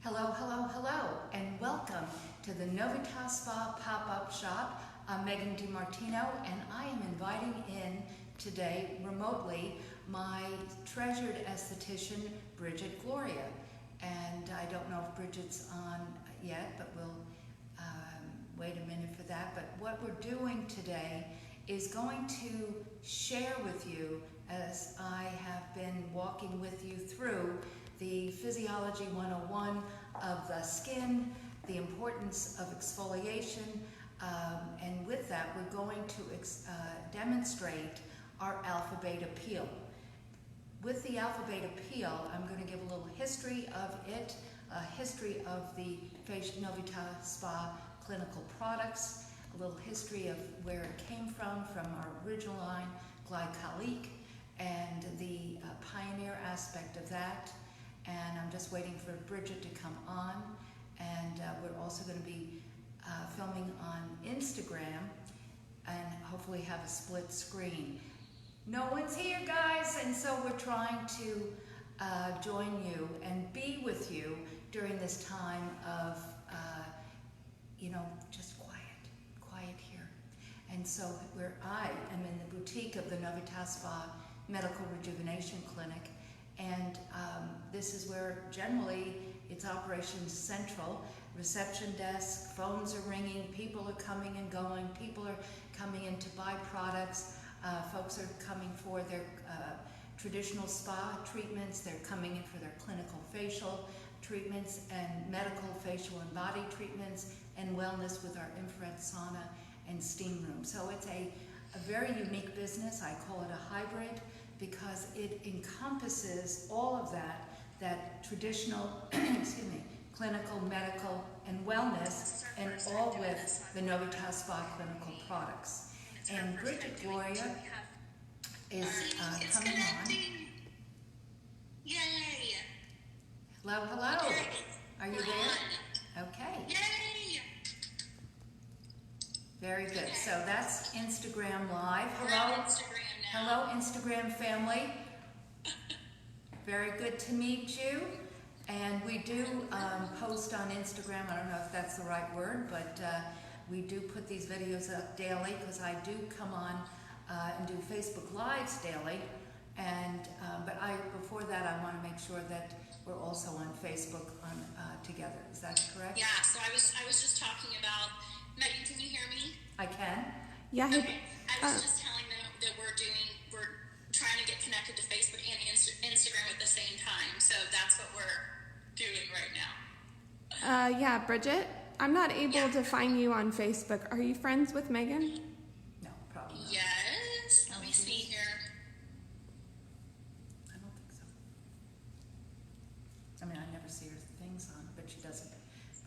Hello, hello, hello, and welcome to the Novita Spa pop-up shop. I'm Megan DiMartino, and I am inviting in today, remotely, my treasured esthetician, Bridgett Gloria. And I don't know if Bridgett's on yet, but we'll wait a minute for that. But what we're doing today is going to share with you, as I have been walking with you through the Physiology 101 of the skin, the importance of exfoliation, and with that we're going to demonstrate our alpha-beta peel. With the alpha-beta peel, I'm going to give a little history of it, a history of the Novita Spa clinical products, a little history of where it came from our original line, glycolic, and the pioneer aspect of that. And I'm just waiting for Bridgett to come on, and we're also going to be filming on Instagram and hopefully have a split screen. No one's here, guys, and so we're trying to join you and be with you during this time of, just quiet here. And so I am in the boutique of the Novita Spa Medical Rejuvenation Clinic. And this is where generally it's operations central, reception desk, phones are ringing, people are coming and going, people are coming in to buy products, folks are coming for their traditional spa treatments, they're coming in for their clinical facial treatments and medical facial and body treatments and wellness with our infrared sauna and steam room. So it's a very unique business. I call it a hybrid, because it encompasses all of that traditional, clinical, medical, and wellness, and all with the Novita Spa clinical products. And Bridgett Gloria is coming on. Yay! Hello, hello. Are you there? Okay. Yay! Very good. So that's Instagram Live. We're Hello. on Instagram now. Hello, Instagram family. Very good to meet you. And we do post on Instagram. I don't know if that's the right word, but we do put these videos up daily, because I do come on and do Facebook Lives daily. And but before that, I want to make sure that we're also on Facebook together. Is that correct? Yeah. So I was just talking about. Megan, can you hear me? I can. Yeah. Okay. I was just telling them that we're trying to get connected to Facebook and Instagram at the same time. So that's what we're doing right now. Yeah, Bridgett, I'm not able to find you on Facebook. Are you friends with Megan? No, probably not. Yes. Let me see here. I don't think so. I mean, I never see her things on, but she doesn't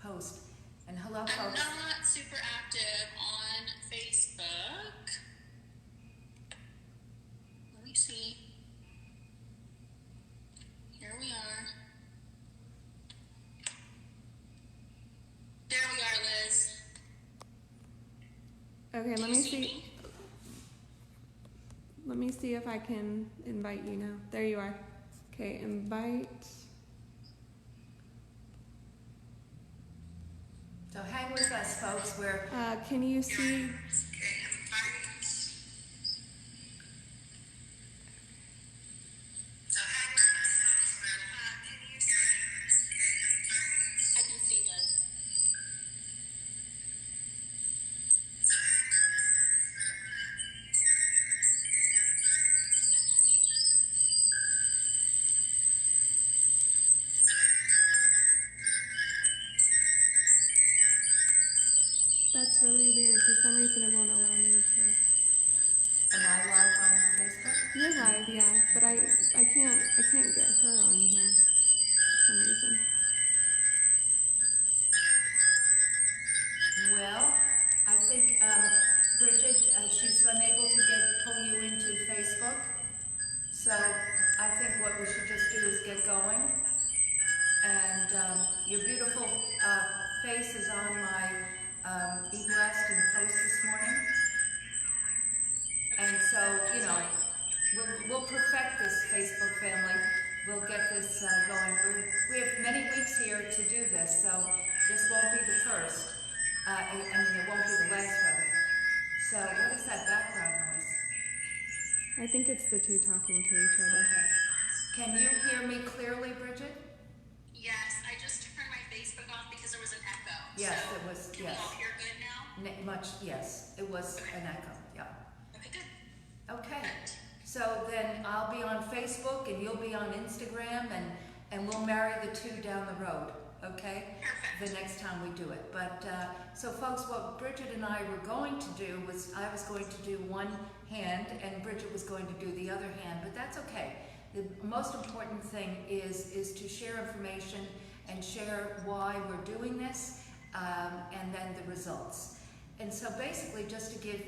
post. And hello, I'm folks. not super active on Facebook. Let me see. Here we are. There we are, Liz. Okay, Do let you me see see. me? Let me see if I can invite you now. There you are. Okay, invite. So hang with us, folks. We're Can you see? Okay, invite. So hang with us, can you see? I can see Liz. That's really weird. For some reason, it won't allow me to. am I live on Facebook? You're live, yeah, but I can't get her on here for some reason. Well, I think Bridgett, she's unable to pull you into Facebook. So I think what we should just do is get going. And your beautiful face is on my e-blast and post this morning. And so, we'll perfect this Facebook family. We'll get this going. we have many weeks here to do this, so this won't be the first. I mean, it won't be the last, rather. So what is that background noise? I think it's the two talking to each other. Okay. Can you hear me clearly, Bridgett? Yes, I just turned my Facebook off because there was an echo. Yes, so it was, can yes. we all hear good now? Yes, it was an echo, yeah. Okay, good. Okay, Good. so then I'll be on Facebook and you'll be on Instagram and we'll marry the two down the road, okay? Perfect. The next time we do it. But, so folks, what Bridgett and I were going to do was, I was going to do one hand and Bridgett was going to do the other hand, but that's okay. The most important thing is to share information and share why we're doing this, and then the results. And so basically, just to give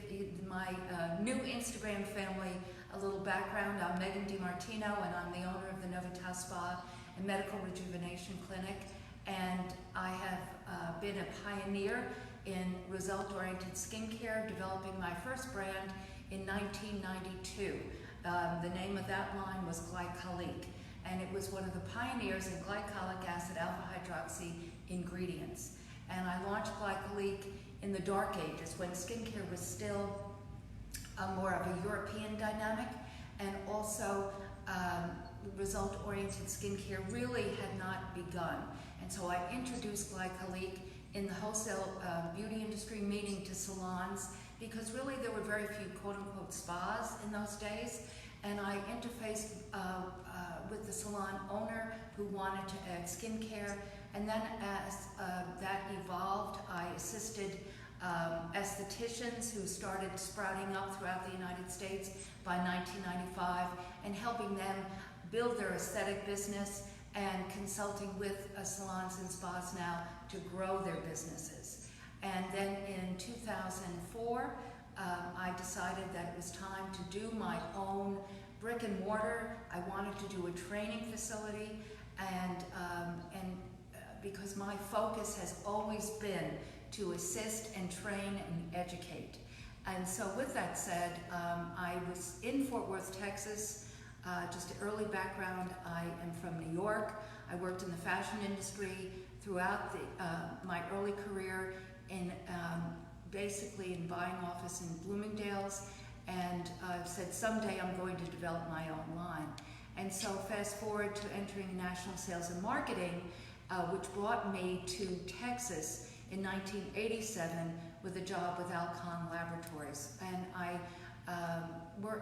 my new Instagram family a little background, I'm Megan DiMartino, and I'm the owner of the Novita Spa and Medical Rejuvenation Clinic. And I have been a pioneer in result-oriented skincare, developing my first brand in 1992. The name of that line was Glycolique, and it was one of the pioneers in glycolic acid alpha hydroxy ingredients. And I launched Glycolique in the dark ages when skincare was still more of a European dynamic, and also result-oriented skincare really had not begun. And so I introduced Glycolique in the wholesale beauty industry, meaning to salons, because really there were very few quote-unquote spas in those days. And I interfaced with the salon owner who wanted to add skincare. And then as that evolved, I assisted estheticians who started sprouting up throughout the United States by 1995 and helping them build their aesthetic business and consulting with salons and spas now to grow their businesses. And then in 2004, I decided that it was time to do my own brick and mortar. I wanted to do a training facility, and because my focus has always been to assist and train and educate. And so with that said, I was in Fort Worth, Texas. Just an early background, I am from New York. I worked in the fashion industry throughout my early career in basically in buying office in Bloomingdale's, and said someday I'm going to develop my own line. And so fast forward to entering national sales and marketing, which brought me to Texas in 1987 with a job with Alcon Laboratories. And I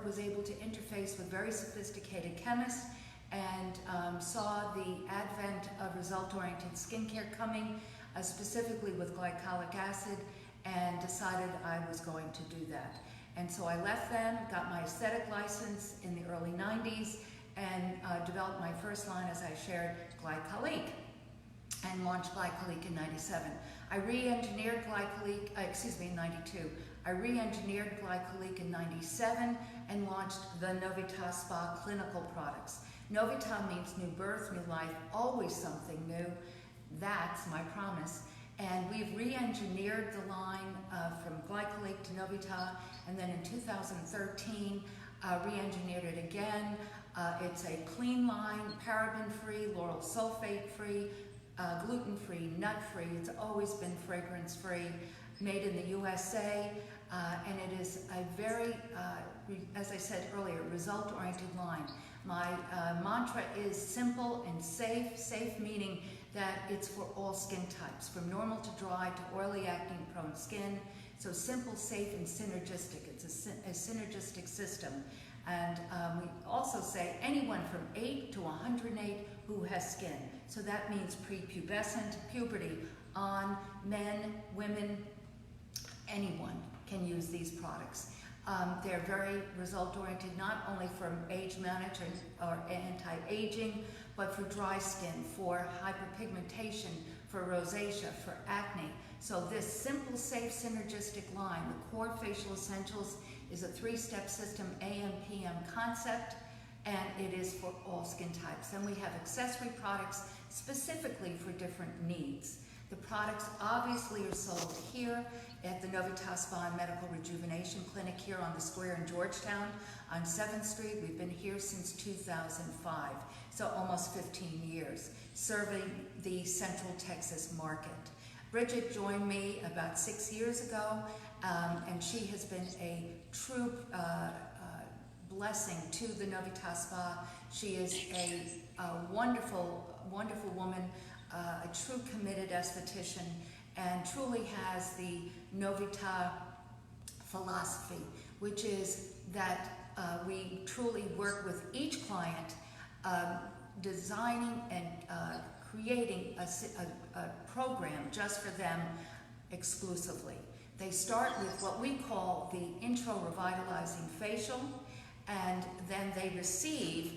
was able to interface with very sophisticated chemists and saw the advent of result-oriented skincare coming, specifically with glycolic acid, and decided I was going to do that. And so I left them, got my aesthetic license in the early 90s, and developed my first line, as I shared, Glycolique, and launched Glycolique in 97. I re-engineered Glycolique, in 92. I re-engineered Glycolique in 97 and launched the Novita Spa clinical products. Novita means new birth, new life, always something new. That's my promise. And we've re-engineered the line from Glycolique to Novita, and then in 2013, re-engineered it again. It's a clean line, paraben-free, lauryl sulfate-free, gluten-free, nut-free. It's always been fragrance-free, made in the USA, and it is a very, as I said earlier, result-oriented line. My mantra is simple and safe, safe meaning that it's for all skin types, from normal to dry to oily acne-prone skin. So simple, safe, and synergistic. It's a synergistic system. And we also say anyone from 8 to 108 who has skin. So that means prepubescent, puberty, on, men, women, anyone can use these products. They're very result-oriented, not only from age management or anti-aging, but for dry skin, for hyperpigmentation, for rosacea, for acne. So this simple, safe, synergistic line, the core facial essentials, is a 3-step system, AM, PM concept, and it is for all skin types. And we have accessory products specifically for different needs. The products obviously are sold here at the Novita Spa and Medical Rejuvenation Clinic here on the square in Georgetown on 7th Street. We've been here since 2005. so almost 15 years, serving the Central Texas market. Bridgett joined me about 6 years ago, and she has been a true blessing to the Novita Spa. She is a wonderful, wonderful woman, a true committed esthetician, and truly has the Novita philosophy, which is that we truly work with each client, designing and creating a program just for them exclusively. They start with what we call the intro revitalizing facial, and then they receive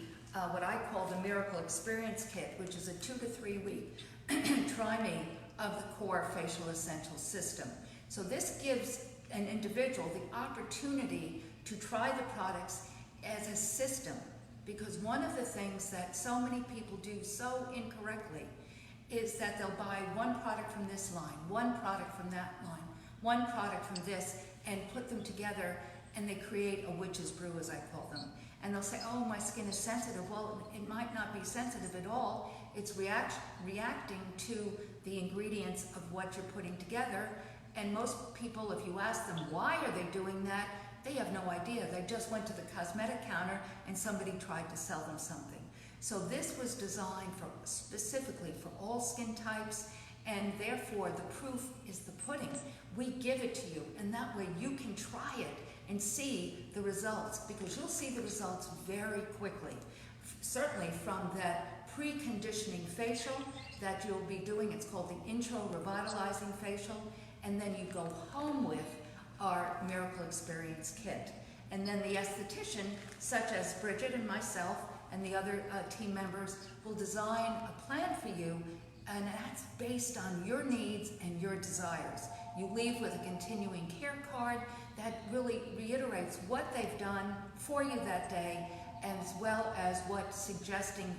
what I call the Miracle Experience Kit, which is a 2 to 3 week try me of the core facial essential system. So this gives an individual the opportunity to try the products as a system, because one of the things that so many people do so incorrectly is that they'll buy one product from this line, one product from that line, one product from this, and put them together, and they create a witch's brew, as I call them. And they'll say, oh, my skin is sensitive. Well, it might not be sensitive at all. It's reacting to the ingredients of what you're putting together. And most people, if you ask them why are they doing that, they have no idea. They just went to the cosmetic counter and somebody tried to sell them something. So this was designed specifically for all skin types, and therefore the proof is the pudding. We give it to you, and that way you can try it and see the results, because you'll see the results very quickly. Certainly from that preconditioning facial that you'll be doing, it's called the intro revitalizing facial, and then you go home with our Miracle Experience Kit. And then the esthetician, such as Bridgett and myself and the other team members, will design a plan for you, and that's based on your needs and your desires. You leave with a continuing care card that really reiterates what they've done for you that day, as well as what's suggesting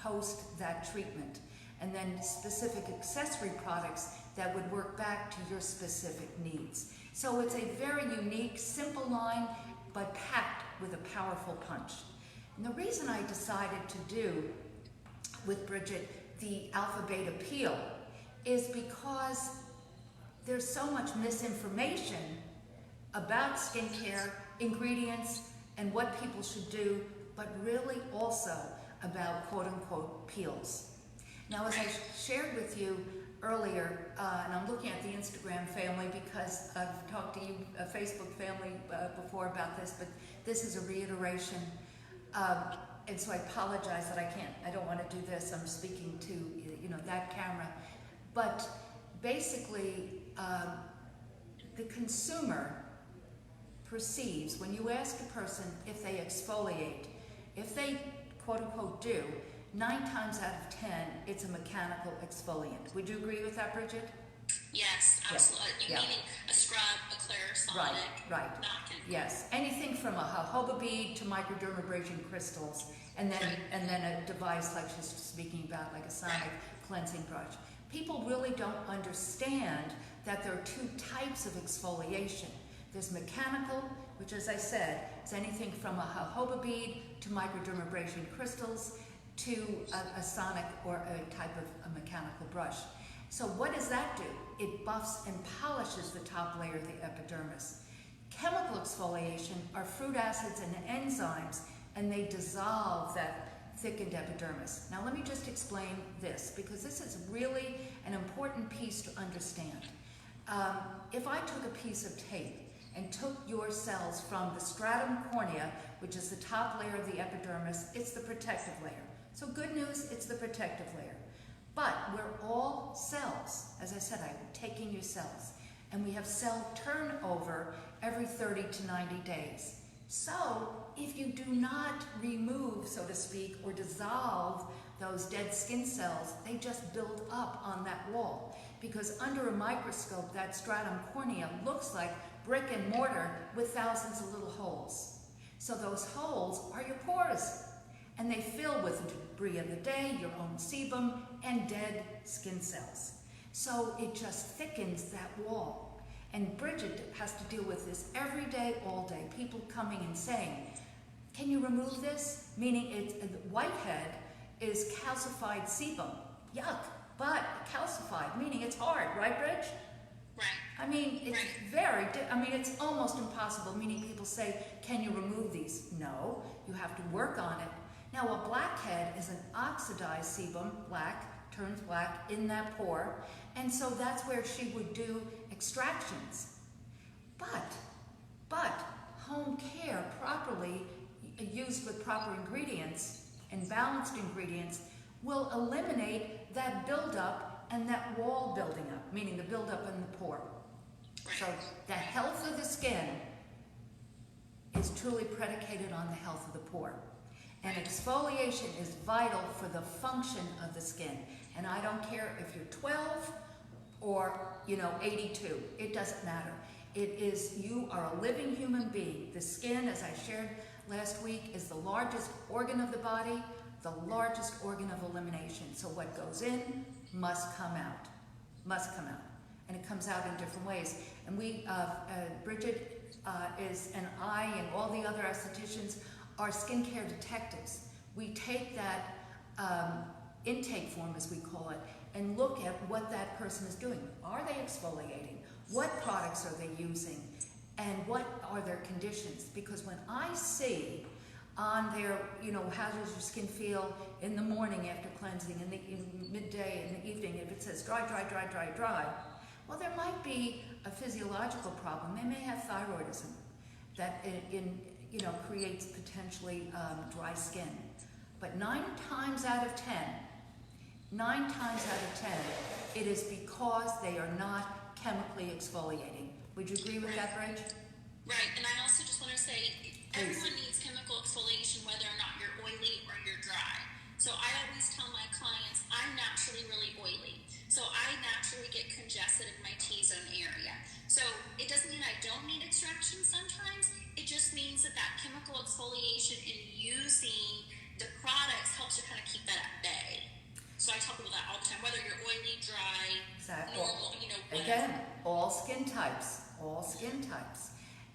post that treatment. And then specific accessory products that would work back to your specific needs. So it's a very unique, simple line, but packed with a powerful punch. And the reason I decided to do with Bridgett the Alpha Beta Peel is because there's so much misinformation about skincare, ingredients, and what people should do, but really also about quote-unquote peels. Now, as I shared with you earlier, and I'm looking at the Instagram family because I've talked to you, a Facebook family, before about this, but this is a reiteration. And so I apologize that I don't want to do this. I'm speaking to, that camera. But basically, the consumer perceives, when you ask a person if they exfoliate, if they quote-unquote do, 9 times out of 10, it's a mechanical exfoliant. Would you agree with that, Bridgett? Yes, absolutely. Yeah. Meaning a scrub, a Clarisonic, Right. not chemical. Yes, anything from a jojoba bead to microdermabrasion crystals, and then a device like she's speaking about, like a sonic cleansing brush. People really don't understand that there are 2 types of exfoliation. There's mechanical, which, as I said, is anything from a jojoba bead to microdermabrasion crystals to a sonic or a type of a mechanical brush. So what does that do? It buffs and polishes the top layer of the epidermis. Chemical exfoliation are fruit acids and enzymes, and they dissolve that thickened epidermis. Now let me just explain this, because this is really an important piece to understand. If I took a piece of tape and took your cells from the stratum cornea, which is the top layer of the epidermis, it's the protective layer. So good news, it's the protective layer. But we're all cells. As I said, I'm taking your cells. And we have cell turnover every 30 to 90 days. So if you do not remove, so to speak, or dissolve those dead skin cells, they just build up on that wall. Because under a microscope, that stratum cornea looks like brick and mortar with thousands of little holes. So those holes are your pores. And they fill with the debris of the day, your own sebum, and dead skin cells. So it just thickens that wall. And Bridgett has to deal with this every day, all day. People coming and saying, can you remove this? Meaning it's a whitehead is calcified sebum. Yuck, but calcified, meaning it's hard, right, Bridge? Right. I mean, it's it's almost impossible, meaning people say, can you remove these? No, you have to work on it. Now, a blackhead is an oxidized sebum, black, turns black in that pore, and so that's where she would do extractions. But home care properly used with proper ingredients and balanced ingredients will eliminate that buildup and that wall building up, meaning the buildup in the pore. So the health of the skin is truly predicated on the health of the pore. And exfoliation is vital for the function of the skin. And I don't care if you're 12 or 82, it doesn't matter. It is, you are a living human being. The skin, as I shared last week, is the largest organ of the body, the largest organ of elimination. So what goes in must come out, And it comes out in different ways. And we, Bridgett and I and all the other estheticians are skincare detectives. We take that intake form, as we call it, and look at what that person is doing. Are they exfoliating? What products are they using? And what are their conditions? Because when I see on their, how does your skin feel in the morning after cleansing, in midday, in the evening, if it says dry, dry, dry, dry, dry, well, there might be a physiological problem. They may have thyroidism that creates potentially dry skin. But 9 times out of 10, it is because they are not chemically exfoliating. Would you agree with that, Bridge? Right, and I also just want to say, everyone needs chemical exfoliation whether or not you're oily or you're dry. So I always tell my clients, I'm naturally really oily. So I naturally get congested in my T-zone area. So it doesn't mean I don't need extraction sometimes. It just means that chemical exfoliation and using the products helps you kind of keep that at bay. So I tell people that all the time, whether you're oily, dry, normal, whatever. Again, all skin types.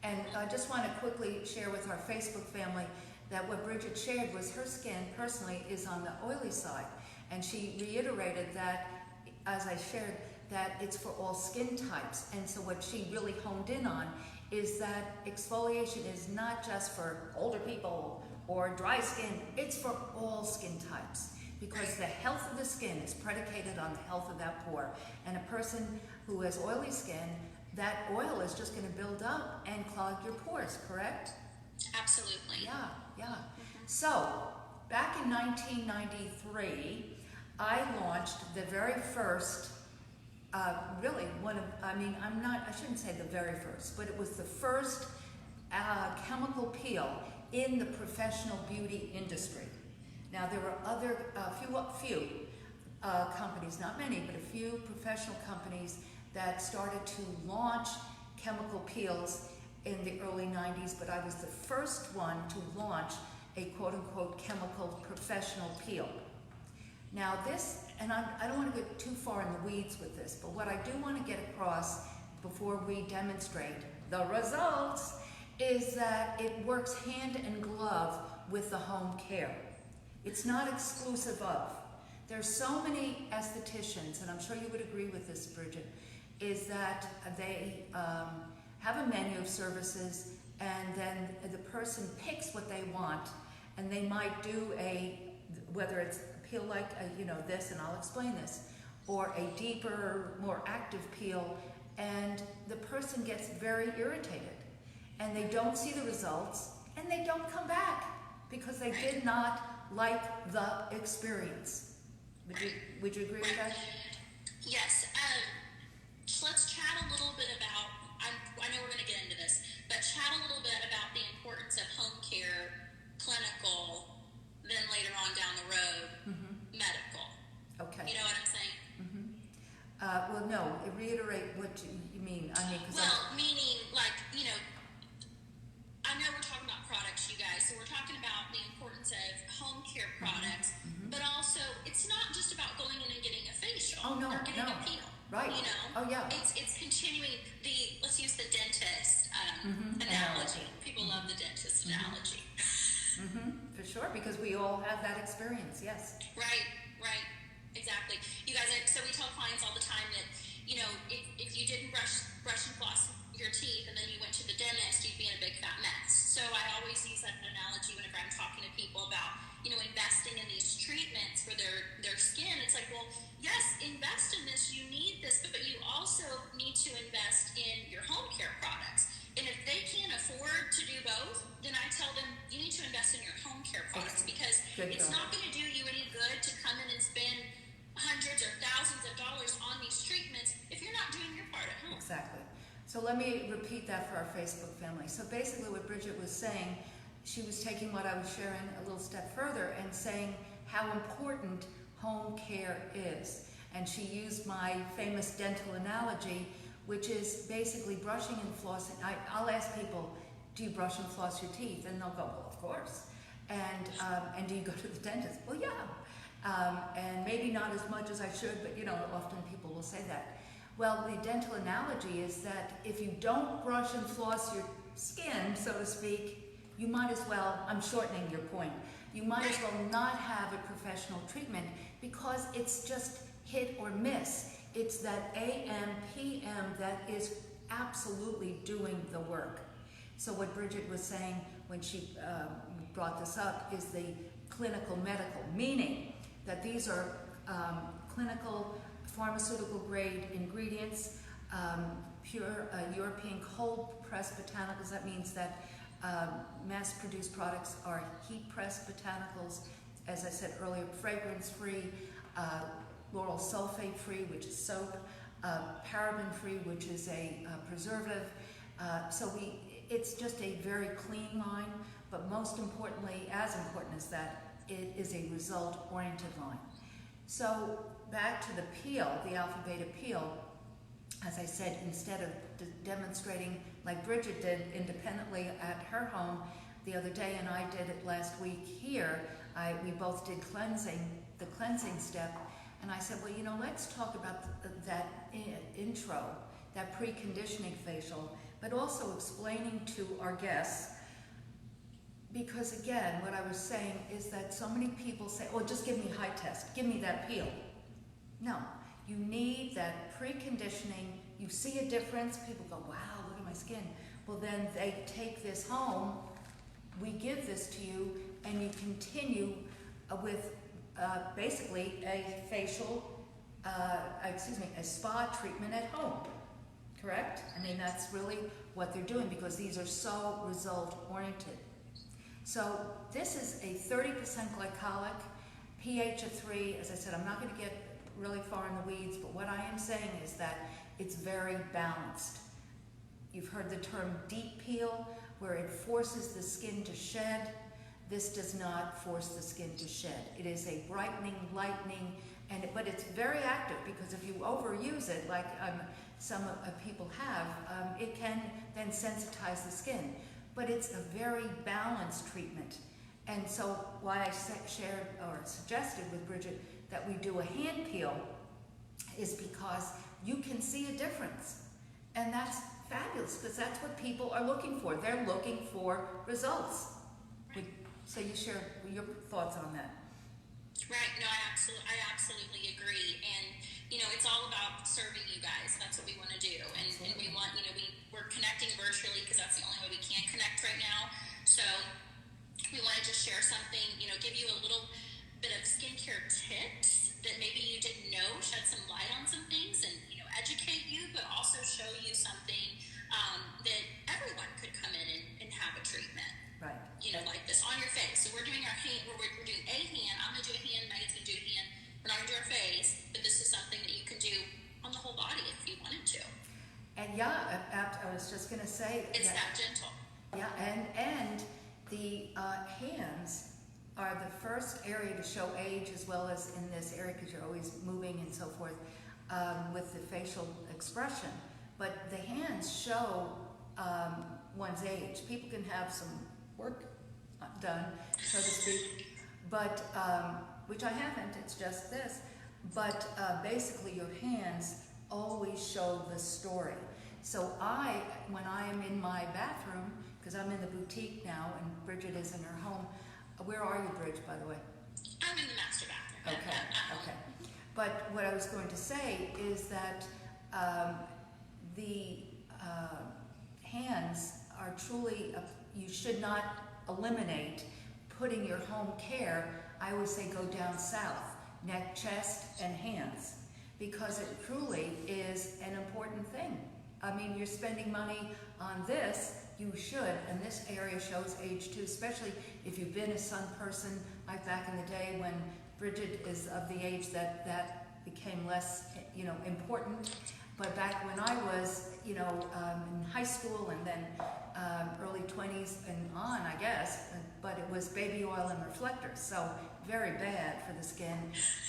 And I just want to quickly share with our Facebook family that what Bridgett shared was her skin personally is on the oily side. And she reiterated that, as I shared, that it's for all skin types. And so what she really honed in on is that exfoliation is not just for older people or dry skin, it's for all skin types. Because the health of the skin is predicated on the health of that pore. And a person who has oily skin, that oil is just going to build up and clog your pores, correct? Absolutely. Yeah. So, back in 1993, I launched the very first, I shouldn't say the very first, but it was the first chemical peel in the professional beauty industry. Now, there were few companies, not many, but a few professional companies that started to launch chemical peels in the early 90s, but I was the first one to launch a quote-unquote chemical professional peel. Now this, and I don't want to get too far in the weeds with this, but what I do want to get across before we demonstrate the results is that it works hand in glove with the home care. It's not exclusive of. There's so many estheticians, and I'm sure you would agree with this, Bridgett, is that they have a menu of services, and then the person picks what they want, and they might do whether it's a peel like this, and I'll explain this, or a deeper, more active peel, and the person gets very irritated, and they don't see the results, and they don't come back because they did not like the experience. Would you agree with that? Yes. Let's chat a little bit about, I know we're going to get into this, but chat a little bit about the importance of home care, clinical, then later on down the road, medical. Okay. You know what I'm saying? Well, no, reiterate what you mean. Meaning, I know we're talking about products, you guys, so we're talking about the importance of home care products, but also it's not just about going in and getting a facial or getting a peel. Right. Oh, yeah. It's continuing let's use the dentist analogy. People love the dentist analogy. For sure, because we all have that experience, yes. Right, right, exactly. You guys, so we tell clients all the time that, you know, if you didn't brush and floss your teeth and then you went to the dentist, you'd be in a big fat mess. So I always use that analogy whenever I'm talking to people about, you know, investing in these treatments for their skin. It's like, well, yes, invest in this, you need this, but you also need to invest in your home care products. And if they can't afford to do both, then I tell them you need to invest in your home care products, because it's not going to do you any good to come in and spend hundreds or thousands of dollars on these treatments if you're not doing your part at home. Exactly. So let me repeat that for our Facebook family. So basically what Bridgett was saying, she was taking what I was sharing a little step further and saying how important home care is. And she used my famous dental analogy, which is basically brushing and flossing. I'll ask people, do you brush and floss your teeth? And they'll go, well, of course. And do you go to the dentist? Well, yeah. And maybe not as much as I should, but you know, often people will say that. Well, the dental analogy is that if you don't brush and floss your skin, so to speak, you might as well, I'm shortening your point, you might as well not have a professional treatment, because it's just hit or miss. It's that AM, PM that is absolutely doing the work. So what Bridgett was saying when she brought this up is the clinical medical, meaning that these are clinical pharmaceutical grade ingredients, pure European cold pressed botanicals. That means that mass produced products are heat pressed botanicals, as I said earlier, fragrance free, lauryl sulfate free, which is soap, paraben free, which is a preservative. So it's just a very clean line, but most importantly, as important as that, it is a result oriented line. So back to the peel, the alpha beta peel, as I said, instead of demonstrating like Bridgett did independently at her home the other day, and I did it last week here, we both did the cleansing step, and I said, well, you know, let's talk about that intro, that preconditioning facial, but also explaining to our guests, because again, what I was saying is that so many people say, oh, just give me high test, give me that peel. No, you need that preconditioning. You see a difference, people go, wow, look at my skin. Well, then they take this home, we give this to you, and you continue with basically a facial, a spa treatment at home, correct? I mean, that's really what they're doing, because these are so result oriented. So this is a 30% glycolic, pH of 3. As I said, I'm not going to get really far in the weeds, but what I am saying is that it's very balanced. You've heard the term deep peel, where it forces the skin to shed. This does not force the skin to shed. It is a brightening, lightening, but it's very active, because if you overuse it, like some people have, it can then sensitize the skin. But it's a very balanced treatment. And so why I shared or suggested with Bridgett that we do a hand peel is because you can see a difference. And that's fabulous, because that's what people are looking for. They're looking for results. So you share your thoughts on that. Right. No, I absolutely agree. And, you know, it's all about serving you guys. That's what we want to do. And we want, you know, we're connecting virtually because that's the only way we can connect right now. So we want to just share something, you know, give you a little bit of skincare tips that maybe you didn't know, shed some light on some things, and, you know, educate you, but also show you something that everyone could come in and have a treatment. Right. You know, like this on your face. So we're doing our hand, we're doing a hand. I'm going to do a hand, Megan's going to do a hand. We're not going to do our face, but this is something that you can do on the whole body if you wanted to. And yeah, I was just going to say it's that gentle. Yeah, and the hands are the first area to show age, as well as in this area, because you're always moving and so forth with the facial expression. But the hands show one's age. People can have some work done, so to speak, but which I haven't, it's just this. But basically your hands always show the story. So when I am in my bathroom, because I'm in the boutique now and Bridgett is in her home, Where are you, Bridge, by the way? I'm in the master bathroom. Okay, okay. But what I was going to say is that the hands are truly, you should not eliminate putting your home care. I always say go down south, neck, chest, and hands, because it truly is an important thing. I mean, you're spending money on this, you should, and this area shows age too, especially if you've been a sun person, like back in the day when Bridgett is of the age that became less, important. But back when I was, in high school and then early 20s and on, I guess, but it was baby oil and reflectors, so very bad for the skin,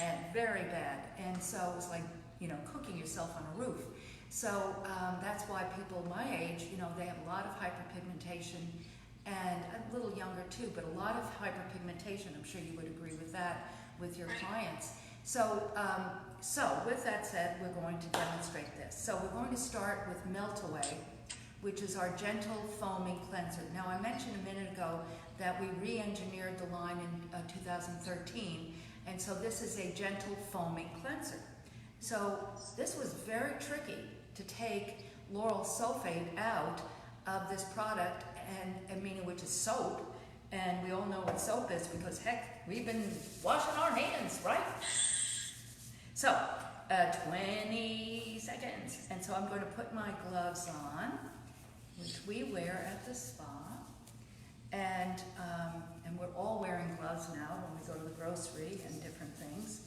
and very bad. And so it was like, cooking yourself on a roof. So that's why people my age, they have a lot of hyperpigmentation, and a little younger too, but a lot of hyperpigmentation. I'm sure you would agree with that with your clients. So, with that said, we're going to demonstrate this. So we're going to start with Melt Away, which is our gentle foaming cleanser. Now, I mentioned a minute ago that we re-engineered the line in 2013, and so this is a gentle foaming cleanser. So this was very tricky to take lauryl sulfate out of this product, and which is soap, and we all know what soap is because heck, we've been washing our hands, right? So, 20 seconds, and so I'm going to put my gloves on, which we wear at the spa, and we're all wearing gloves now when we go to the grocery and different things.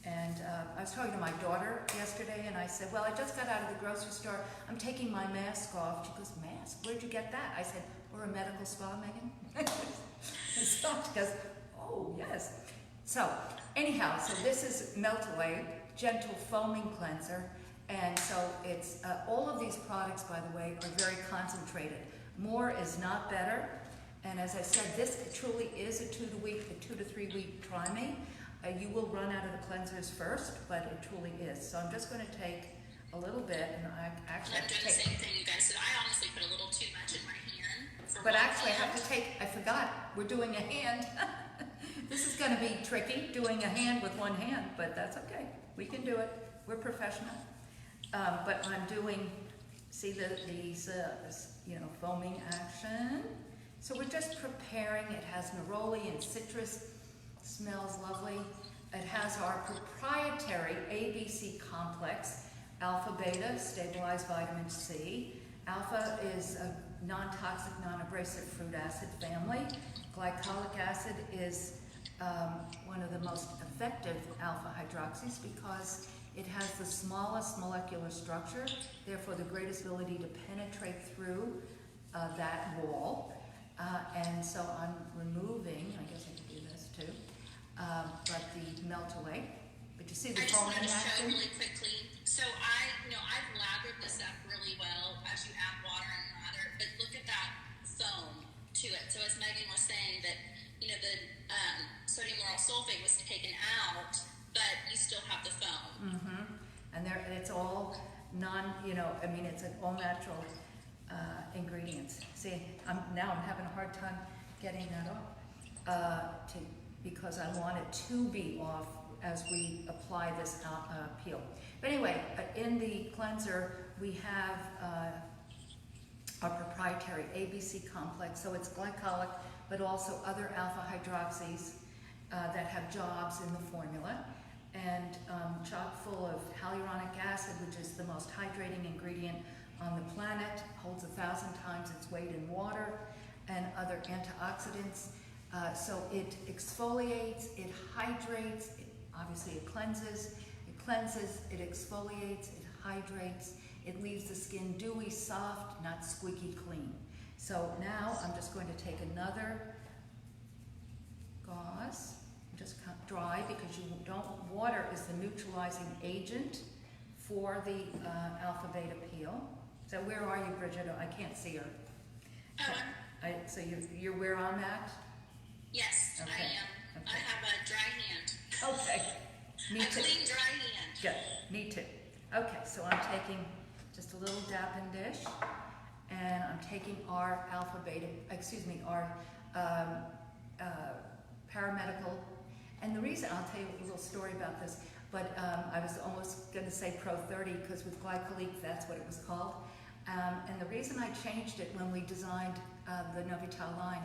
And I was talking to my daughter yesterday, and I said, well, I just got out of the grocery store. I'm taking my mask off. She goes, mask? Where'd you get that? I said, we're a medical spa, Megan. So she goes, oh, yes. So anyhow, so this is Melt Away, gentle foaming cleanser. And so it's, all of these products, by the way, are very concentrated. More is not better. And as I said, this truly is a 2 to 3 week try me. You will run out of the cleansers first, but it truly is. So I'm just going to take a little bit, and I actually I'm doing the same thing you guys did. I honestly put a little too much in my hand. But actually, I have to take, I forgot, we're doing a hand. This is going to be tricky, doing a hand with one hand, but that's okay. We can do it. We're professional. But I'm doing, see these, foaming action. So we're just preparing. It has neroli and citrus. Smells lovely. It has our proprietary ABC complex, alpha beta, stabilized vitamin C. Alpha is a non-toxic, non-abrasive fruit acid family. Glycolic acid is one of the most effective alpha hydroxys because it has the smallest molecular structure, therefore the greatest ability to penetrate through that wall. And so I'm removing, I guess I could do this too, but the Melt Away. But you see the foaming action? I just want to show really quickly. So I've lathered this up really well as you add water and lather, but look at that foam to it. So as Megan was saying that, the sodium lauryl sulfate was taken out, but you still have the foam. Mm-hmm. And it's all it's all natural ingredients. See, I'm having a hard time getting that off because I want it to be off as we apply this peel. But anyway, in the cleanser we have our proprietary ABC complex, so it's glycolic, but also other alpha hydroxys that have jobs in the formula, and chock full of hyaluronic acid, which is the most hydrating ingredient on the planet, holds 1,000 times its weight in water, and other antioxidants. So it exfoliates, it hydrates, obviously it cleanses, it exfoliates, it hydrates, it leaves the skin dewy, soft, not squeaky clean. So now I'm just going to take another gauze, just dry because water is the neutralizing agent for the alpha beta peel. So where are you, Bridgett? I can't see her. So you're where I'm at? Yes, okay. I am. Okay. I have a dry hand. Okay. Me a too. clean, dry hand. Good. Me too. Okay, so I'm taking just a little dapping dish, and I'm taking our paramedical. And the reason, I'll tell you a little story about this, but I was almost going to say Pro 30 because with glycolique, that's what it was called. And the reason I changed it when we designed the Novita line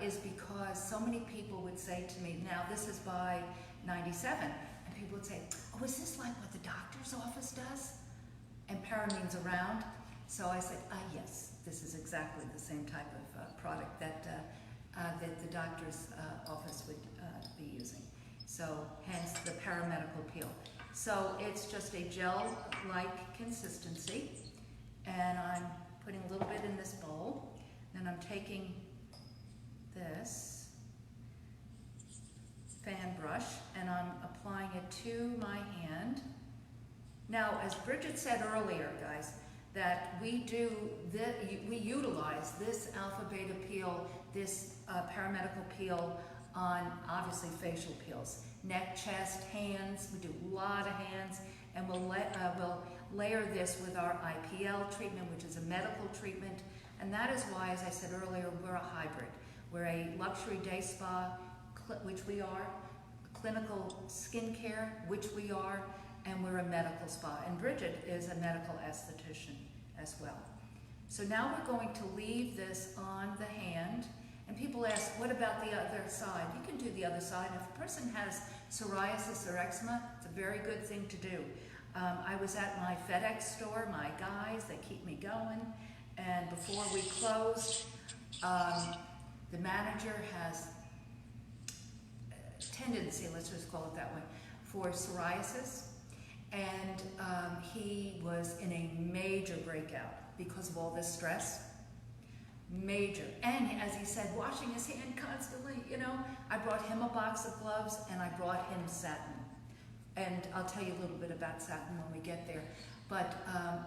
is because so many people would say to me, now this is by 97, and people would say, oh, is this like what the doctor's office does? And para means around. So I said, yes, this is exactly the same type of product that the doctor's office would be using. So hence the paramedical peel. So it's just a gel-like consistency. And I'm putting a little bit in this bowl. Then I'm taking this fan brush and I'm applying it to my hand. Now, as Bridget said earlier, guys, that we utilize this alpha beta peel, this paramedical peel on obviously facial peels, neck, chest, hands. We do a lot of hands, and we'll layer this with our IPL treatment, which is a medical treatment, and that is why, as I said earlier, we're a hybrid. We're a luxury day spa, which we are, clinical skincare, which we are, and we're a medical spa. And Bridget is a medical esthetician as well. So now we're going to leave this on the hand, and people ask, what about the other side? You can do the other side. If a person has psoriasis or eczema, it's a very good thing to do. I was at my FedEx store, my guys, they keep me going, and before we closed, the manager has a tendency, let's just call it that way, for psoriasis, and he was in a major breakout because of all this stress. Major. And as he said, washing his hand constantly, you know. I brought him a box of gloves and I brought him satin. And I'll tell you a little bit about satin when we get there. But,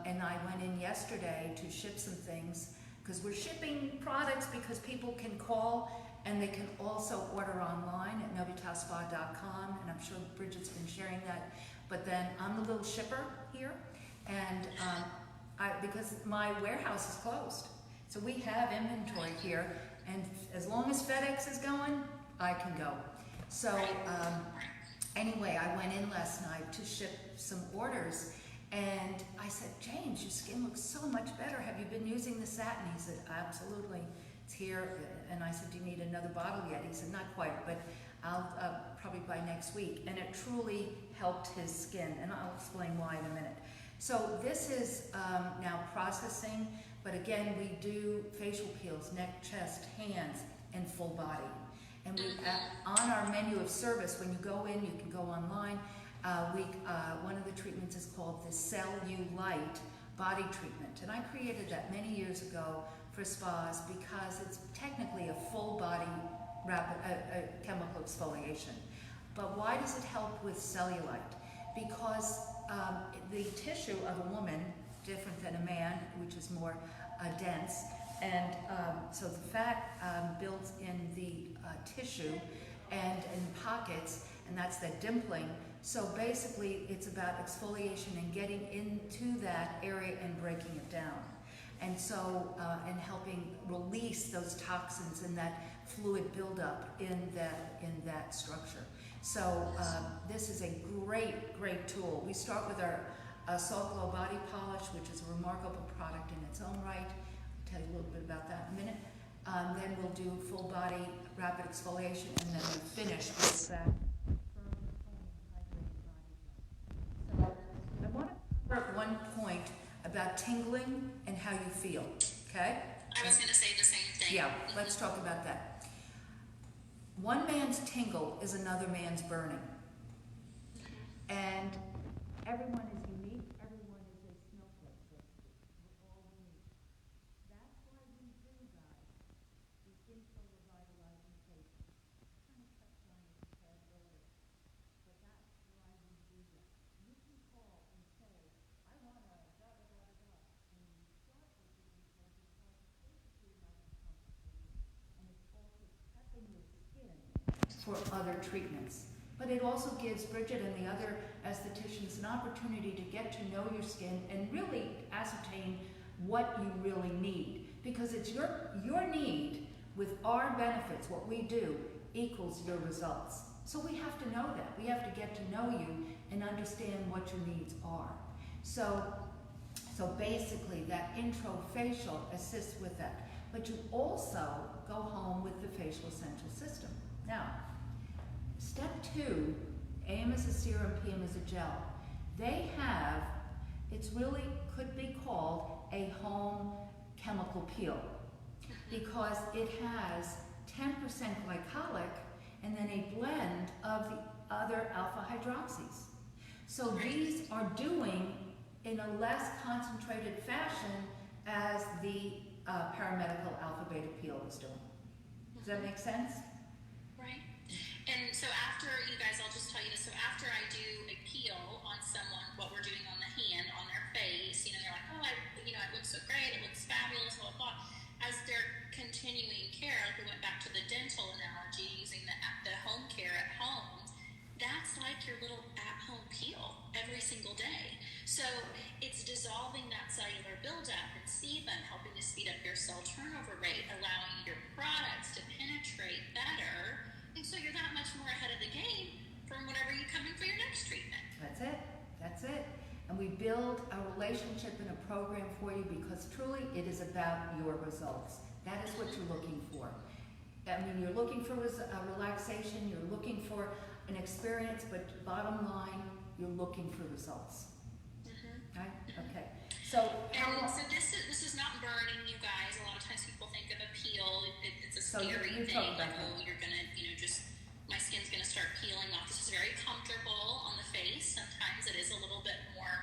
and I went in yesterday to ship some things because we're shipping products because people can call and they can also order online at novitaspa.com, and I'm sure Bridget's been sharing that. But then I'm the little shipper here, and because my warehouse is closed. So we have inventory here, and as long as FedEx is going, I can go. So anyway, I went in last night to ship some orders, and I said, James, your skin looks so much better. Have you been using the satin? He said, absolutely. It's here. And I said, do you need another bottle yet? He said, not quite, but I'll probably by next week. And it truly helped his skin, and I'll explain why in a minute. So this is now processing. But again, we do facial peels, neck, chest, hands, and full body. And we, on our menu of service, when you go in, you can go online. One of the treatments is called the Cellulite Body Treatment. And I created that many years ago for spas because it's technically a full body chemical exfoliation. But why does it help with cellulite? Because the tissue of a woman, different than a man, which is more dense, and so the fat builds in the tissue and in pockets, and that's that dimpling. So basically it's about exfoliation and getting into that area and breaking it down, and so and helping release those toxins and that fluid buildup in that structure. So this is a great tool. We start with our Salt Glow Body Polish, which is a remarkable product in its own right. I'll tell you a little bit about that in a minute. Then we'll do full body rapid exfoliation, and then we finish with that firm, hydrated body. So I want to cover up one point about tingling and how you feel, okay? I was going to say the same thing. Yeah, let's talk about that. One man's tingle is another man's burning. And everyone is unique. Everyone is a snowflake, so to speak. We're all unique. That's why we do, guys, these info revitalizing facials. I kind of touched on it earlier, but that's why we do that. You can call and say, I want to da-da-da-da-da, and you start with the info because it's basically like a consultation, and it's also prepping your skin for other treatments. But it also gives Bridget and the other estheticians an opportunity to get to know your skin and really ascertain what you really need. Because it's your need with our benefits, what we do, equals your results. So we have to know that. We have to get to know you and understand what your needs are. So basically that intro facial assists with that. But you also go home with the facial essential system. Now, step 2, AM is a serum, PM is a gel. They have, it's really could be called a home chemical peel because it has 10% glycolic and then a blend of the other alpha hydroxys. So these are doing in a less concentrated fashion as the paramedical alpha beta peel is doing. Does that make sense? Right. And so after, you guys, I'll just tell you this, so after I do a peel on someone, what we're doing on the hand, on their face, you know, they're like, oh, it looks so great, it looks fabulous, blah, blah, blah. As they're continuing care, like we went back to the dental analogy, using the home care at home, that's like your little at-home peel every single day. So it's dissolving that cellular buildup and sebum, helping to speed up your cell turnover rate, allowing your products to penetrate better. And so you're that much more ahead of the game from whenever you come in for your next treatment. That's it. That's it. And we build a relationship and a program for you because truly it is about your results. That is what you're looking for. I mean, you're looking for relaxation, you're looking for an experience, but bottom line, you're looking for results. Right? Okay. So, so this is not burning, you guys. A lot of times people think of a peel, it's a scary thing, like, oh, you're gonna, just my skin's gonna start peeling off. This is very comfortable on the face. Sometimes it is a little bit more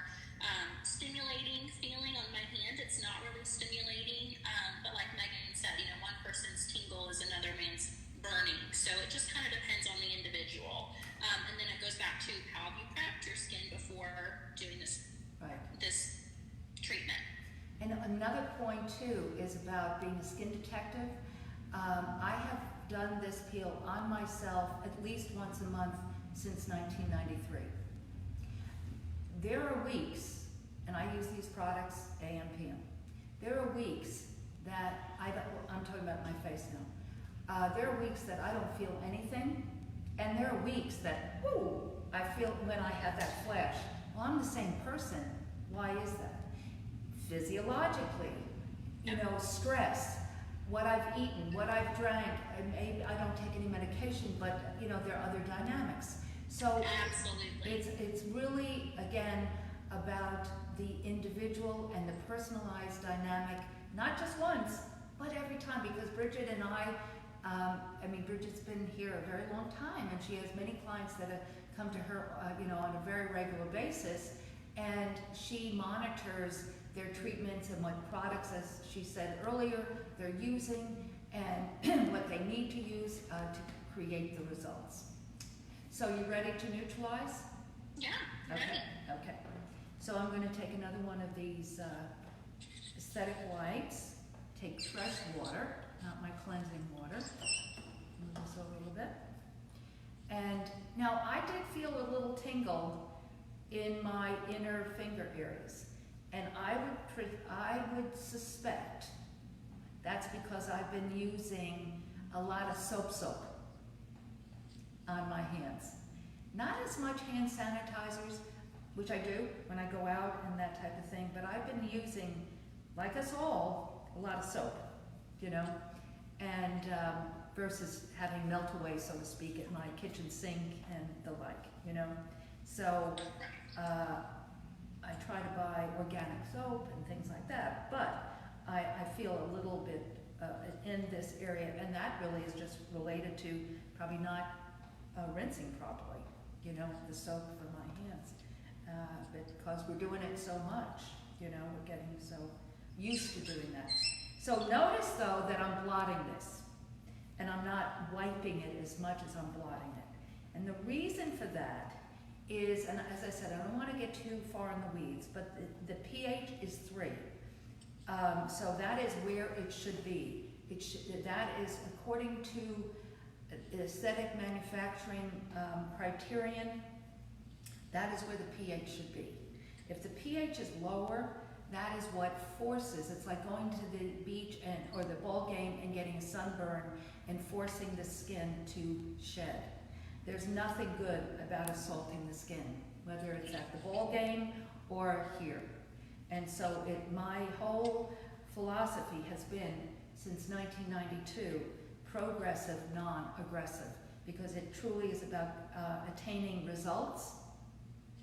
stimulating feeling on my hand. It's not really stimulating, but like Megan said, one person's tingle is another man's burning. So it just kind of depends on the individual. And then it goes back to how have you prepped your skin before doing this this treatment. And another point too is about being a skin detective. I have done this peel on myself at least once a month since 1993. There are weeks, and I use these products AM, PM. There are weeks that I'm talking about my face now. There are weeks that I don't feel anything, and there are weeks that, whoo, I feel when I have that flash. Well, I'm the same person. Why is that? Physiologically, stress, what I've eaten, what I've drank, and maybe I don't take any medication, but there are other dynamics. So absolutely, it's really again about the individual and the personalized dynamic, not just once, but every time. Because Bridgett and Bridgett's been here a very long time, and she has many clients that have come to her, on a very regular basis, and she monitors their treatments and what products, as she said earlier, they're using and what they need to use to create the results. So you ready to neutralize? Yeah, okay. Ready. Okay. So I'm going to take another one of these aesthetic wipes. Take fresh water, not my cleansing water. Move this over a little bit. And now I did feel a little tingle in my inner finger areas. And I would suspect that's because I've been using a lot of soap on my hands. Not as much hand sanitizers, which I do when I go out and that type of thing, but I've been using, like us all, a lot of soap, and versus having melt away, so to speak, at my kitchen sink and the like, So I try to buy organic soap and things like that, but I feel a little bit in this area, and that really is just related to probably not rinsing properly, the soap for my hands, because we're doing it so much, we're getting so used to doing that. So notice though that I'm blotting this, and I'm not wiping it as much as I'm blotting it. And the reason for that is, and as I said, I don't want to get too far in the weeds, but the pH is 3. So that is where it should be. That is according to the aesthetic manufacturing criterion, that is where the pH should be. If the pH is lower, that is what forces. It's like going to the beach or the ball game and getting a sunburn and forcing the skin to shed. There's nothing good about assaulting the skin, whether it's at the ball game or here. And so my whole philosophy has been, since 1992, progressive, non-aggressive, because it truly is about attaining results,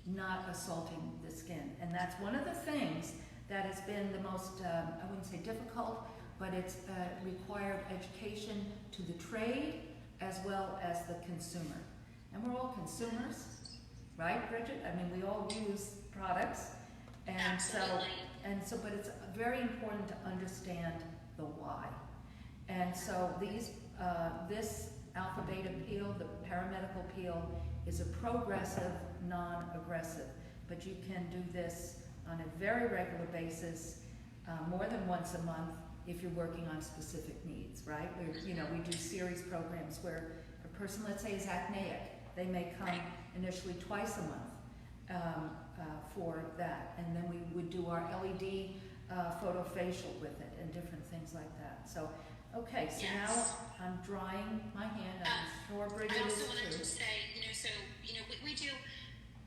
not assaulting the skin. And that's one of the things that has been the most, I wouldn't say difficult, but it's required education to the trade as well as the consumer. And we're all consumers, right, Bridgett? I mean, we all use products. And Absolutely. but it's very important to understand the why. And so this alpha beta peel, the paramedical peel, is a progressive, non-aggressive. But you can do this on a very regular basis, more than once a month, if you're working on specific needs, right? We do series programs where a person, let's say, is acneic. They may come initially twice a month for that, and then we would do our LED photofacial with it and different things like that. So, okay, so Yes. now I'm drying my hand. I'm sure Bridgett I is also wanted too. to say, we do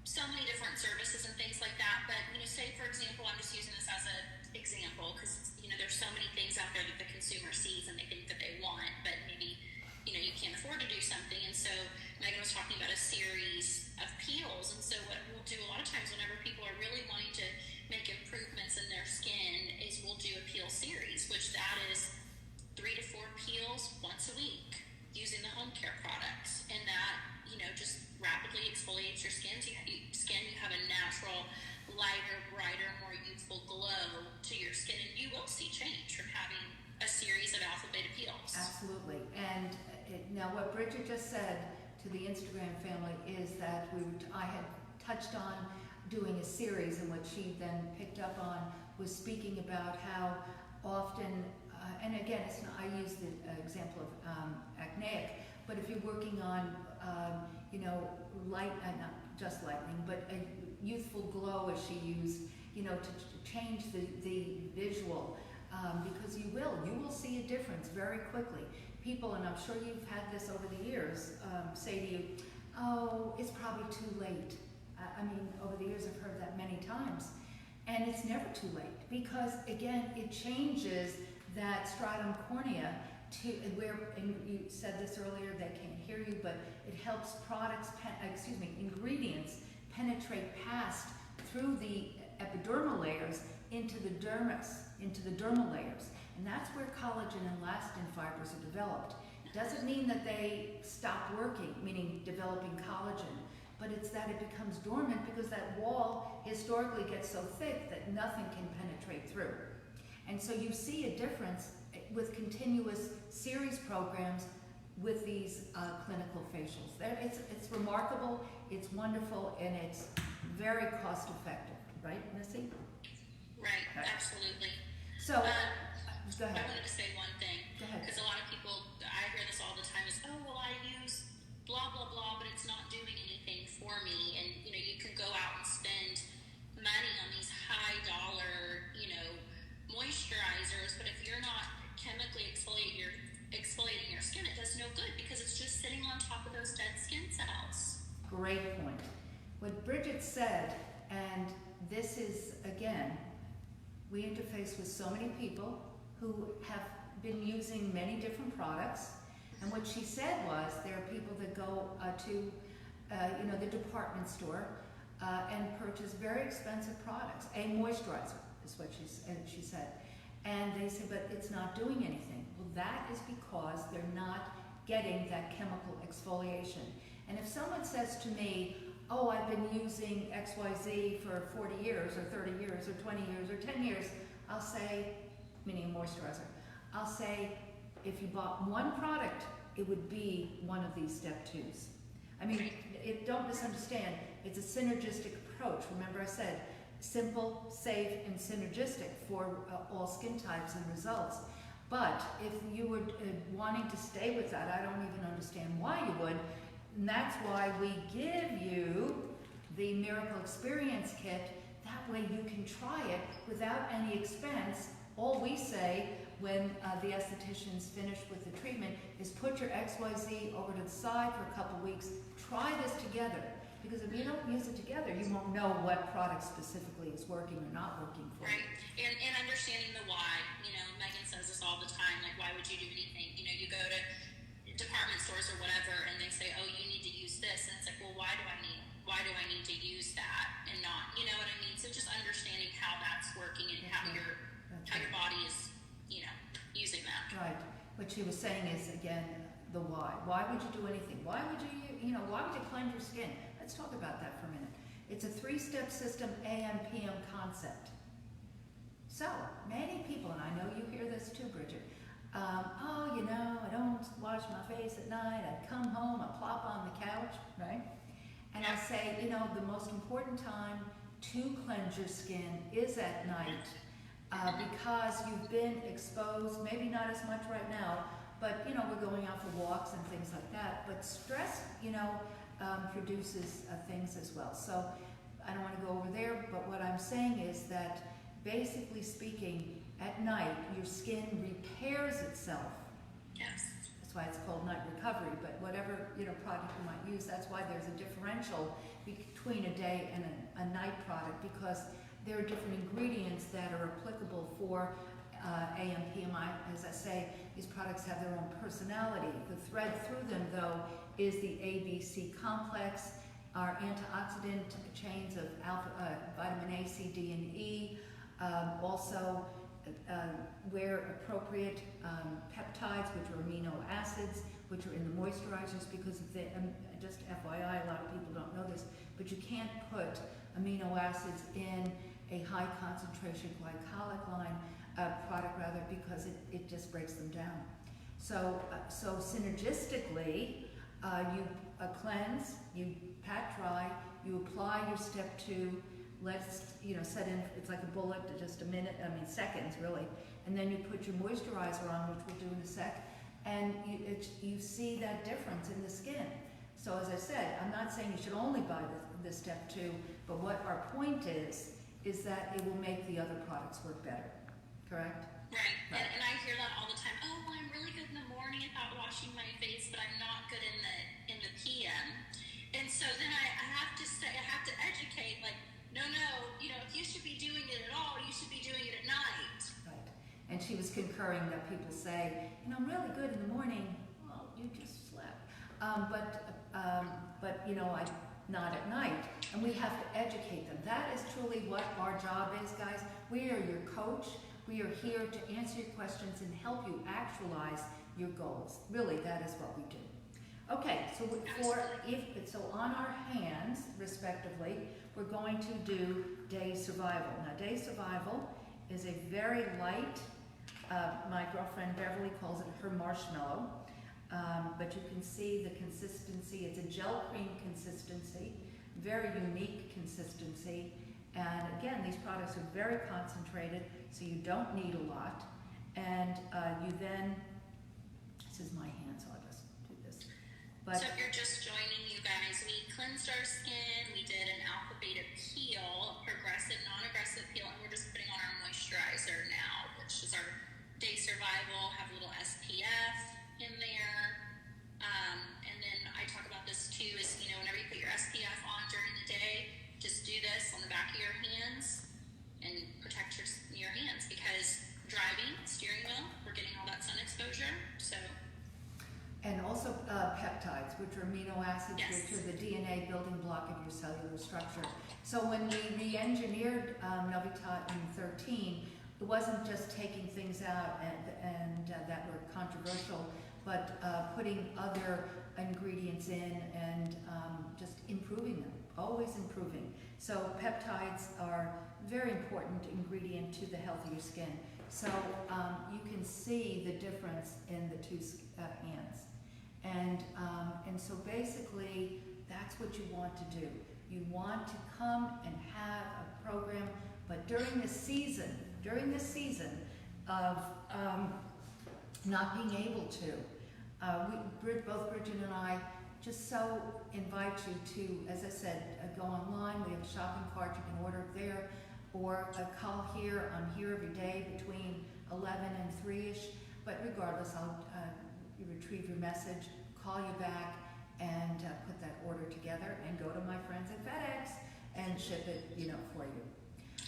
so many different services and things like that, but, say, for example, I'm just using this as an example, because, there's so many things out there that the consumer sees and they think that they want, but maybe, you can't afford to do something. And so Megan was talking about a series of peels, and so what we'll do a lot of times whenever people are really wanting to make improvements in their skin is we'll do a peel series, which that is 3 to 4 peels once a week using the home care products, and that just rapidly exfoliates your skin. So you have a natural, lighter, brighter, more youthful glow to your skin, and you will see change from having a series of alpha beta peels. Absolutely. And now what Bridgett just said to the Instagram family is that I had touched on doing a series, and what she then picked up on was speaking about how often, and again, I use the example of acneic, but if you're working on, not just lightening, but a youthful glow, as she used, to change the visual, because you will see a difference very quickly. People, and I'm sure you've had this over the years, say to you, oh, it's probably too late. I mean, over the years I've heard that many times. And it's never too late, because again, it changes that stratum cornea to where, and you said this earlier, they can't hear you, but it helps ingredients penetrate past through the epidermal layers into the dermis, into the dermal layers. And that's where collagen and elastin fibers are developed. It doesn't mean that they stop working, meaning developing collagen, but it's that it becomes dormant because that wall historically gets so thick that nothing can penetrate through. And so you see a difference with continuous series programs with these clinical facials. It's remarkable, it's wonderful, and it's very cost effective, right, Missy? Right, absolutely. So, go ahead. I wanted to say one thing, Go ahead. because a lot of people, I hear this all the time, is, oh, well, I use blah, blah, blah, but it's not doing anything for me. And, you can go out and spend money on these high dollar, moisturizers, but if you're not chemically exfoliating your skin, it does no good, because it's just sitting on top of those dead skin cells. Great point. What Bridgett said, and this is, again, we interface with so many people who have been using many different products, and what she said was there are people that go to the department store and purchase very expensive products. A moisturizer is what she said. And they say, but it's not doing anything. Well, that is because they're not getting that chemical exfoliation. And if someone says to me, oh, I've been using XYZ for 40 years or 30 years or 20 years or 10 years, I'll say, meaning a moisturizer, I'll say, if you bought one product, it would be one of these step 2s. I mean, don't misunderstand, it's a synergistic approach. Remember I said, simple, safe, and synergistic for all skin types and results. But if you were wanting to stay with that, I don't even understand why you would. And that's why we give you the Miracle Experience Kit. That way you can try it without any expense. All we say when the esthetician's finished with the treatment is put your XYZ over to the side for a couple weeks, try this together. Because if you don't use it together, you won't know what product specifically is working or not working for you. Right, and understanding the why. You know, Megan says this all the time, like, why would you do anything? You know, you go to department stores or whatever, and they say, oh, you need to use this, and it's like, well, why do I need to use that and not, you know what I mean? So just understanding how that's working and how your body is, you know, using that. Right. What she was saying is, again, the why. Why would you do anything? Why would why would you cleanse your skin? Let's talk about that for a minute. It's a 3-step system, AM, PM concept. So, many people, and I know you hear this too, Bridget, oh, you know, I don't wash my face at night, I come home, I plop on the couch, right? And I say, you know, the most important time to cleanse your skin is at night because you've been exposed, maybe not as much right now, but, you know, we're going out for walks and things like that. But stress, you know, produces things as well. So I don't want to go over there, but what I'm saying is that basically speaking, at night, your skin repairs itself. Yes. That's why it's called night recovery, but whatever, you know, product you might use, that's why there's a differential between a day and a night product, because there are different ingredients that are applicable for AM, PMI. As I say, these products have their own personality. The thread through them, though, is the ABC complex, our antioxidant chains of vitamin A, C, D, and E, also where appropriate peptides, which are amino acids, which are in the moisturizers, because of the, just FYI, a lot of people don't know this, but you can't put amino acids in a high concentration glycolic line product, rather, because it just breaks them down. So synergistically, you cleanse, you pat dry, you apply your step 2, let's, you know, set in, it's like a bullet, just a minute, seconds really, and then you put your moisturizer on, which we'll do in a sec, and you see that difference in the skin. So as I said, I'm not saying you should only buy this step 2, but what our point is that it will make the other products work better. Correct? Right. And I hear that all the time. Oh, well, I'm really good in the morning about washing my face, but I'm not good in the PM. And so then I have to say, I have to educate, like, no, you know, if you should be doing it at all, you should be doing it at night. Right. And she was concurring that people say, you know, I'm really good in the morning. Well, you just slept. But you know, not at night. And we have to educate them. That is truly what our job is, guys. We are your coach. We are here to answer your questions and help you actualize your goals. Really, that is what we do. Okay, so on our hands, respectively, we're going to do day survival. Now, day survival is a very light, my girlfriend Beverly calls it her marshmallow, but you can see the consistency. It's a gel cream consistency, very unique consistency. And again, these products are very concentrated, so you don't need a lot. And you then, this is my hand, so I'll just do this. But so if you're just joining, you guys, we cleansed our skin, we did an alpha beta peel, progressive, non-aggressive peel, and we're just putting on our moisturizer now, which is our day survival, have a little SPF in there. And then I talk about this too, is, you know, whenever you put your SPF on during the day, just do this on the back of your hands and protect your hands, because driving, steering wheel, we're getting all that sun exposure. So, and also peptides, which are amino acids, yes, which are the DNA building block of your cellular structure. So when we re-engineered Novita in 13, it wasn't just taking things out and that were controversial, but putting other ingredients in and just improving them, always improving. So peptides are a very important ingredient to the health of your skin. So you can see the difference in the two hands. And so basically, that's what you want to do. You want to come and have a program, but during the season of not being able to, both Bridget and I just so invite you to, as I said, go online. We have a shopping cart. You can order it there. or a call here. I'm here every day between 11 and 3-ish, but regardless, I'll retrieve your message, call you back, and put that order together and go to my friends at FedEx and ship it, for you.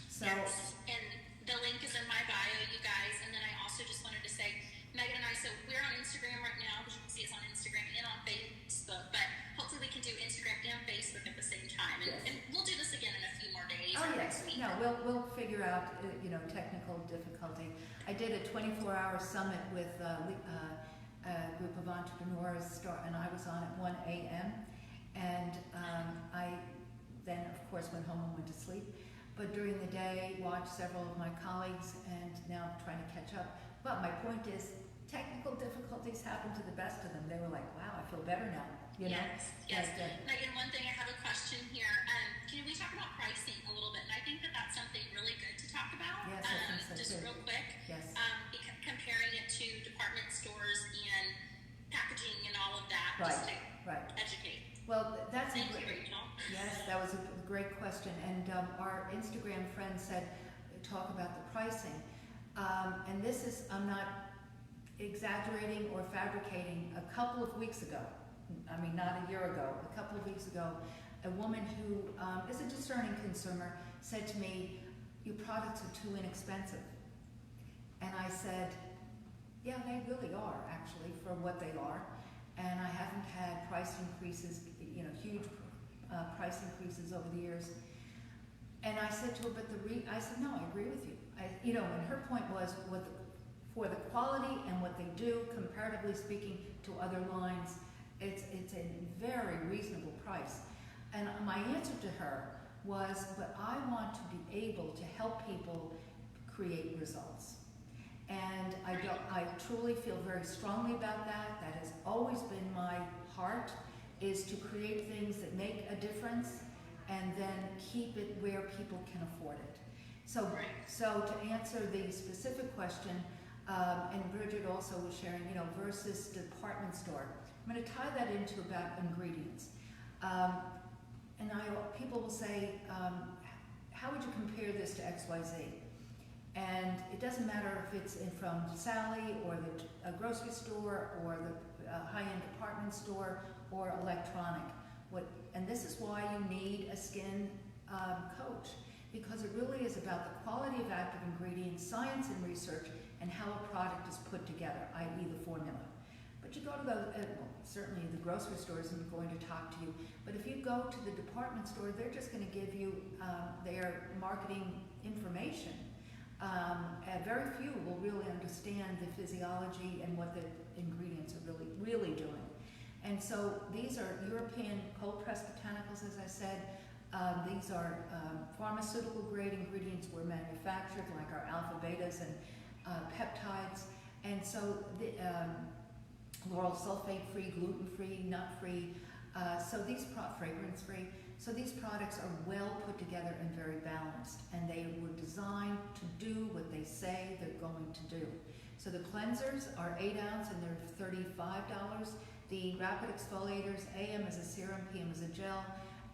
So, yes, and the link is in my bio, you guys. And then I also just wanted to say, Megan and I, so we're on Instagram right now, because you can see us on Instagram and on Facebook, but hopefully we can do Instagram and Facebook at the same time. And, yes. and we'll do this again in a few more days Oh, or yes. next week. No, we'll figure out, technical difficulty. I did a 24-hour summit with a group of entrepreneurs, and I was on at 1 a.m. And I then, of course, went home and went to sleep. But during the day, watched several of my colleagues, and now trying to catch up. But my point is, technical difficulties happen to the best of them. They were like, wow, I feel better now. Yes, yes. Like, Megan, one thing, I have a question here. Can we talk about pricing a little bit? And I think that that's something really good to talk about. Yes, I think so just too. real quick. Yes. Comparing it to department stores and packaging and all of that, Right, just to right. educate. Well, that's Thank you, Rachel. Yes, that was a great question. And our Instagram friend said, talk about the pricing. And this is, I'm not exaggerating or fabricating. A couple of weeks ago, I mean, not a year ago, a couple of weeks ago, a woman who is a discerning consumer said to me, your products are too inexpensive. And I said, yeah, they really are, actually, for what they are. And I haven't had price increases, huge price increases over the years. And I said to her, I said, no, I agree with you. And her point was, for the quality and what they do, comparatively speaking to other lines, it's a very reasonable price. And my answer to her was, but I want to be able to help people create results. And I truly feel very strongly about that. That has always been my heart, is to create things that make a difference and then keep it where people can afford it. So to answer the specific question, and Bridgett also was sharing, versus department store. I'm going to tie that into about ingredients. And people will say, how would you compare this to XYZ? And it doesn't matter if it's from Sally or a grocery store or the high-end department store or electronic. And this is why you need a skin coach, because it really is about the quality of active ingredients, science and research, and how a product is put together, i.e. the formula. But you go to certainly the grocery store isn't going to talk to you, but if you go to the department store, they're just going to give you their marketing information. Very few will really understand the physiology and what the ingredients are really doing. And so these are European cold-pressed botanicals, as I said. These are pharmaceutical grade ingredients were manufactured, like our alpha betas and peptides. And so the lauryl sulfate-free, gluten-free, nut-free, fragrance-free. So these products are well put together and very balanced, and they were designed to do what they say they're going to do. So the cleansers are 8 ounce and they're $35. The rapid exfoliators, AM is a serum, PM is a gel,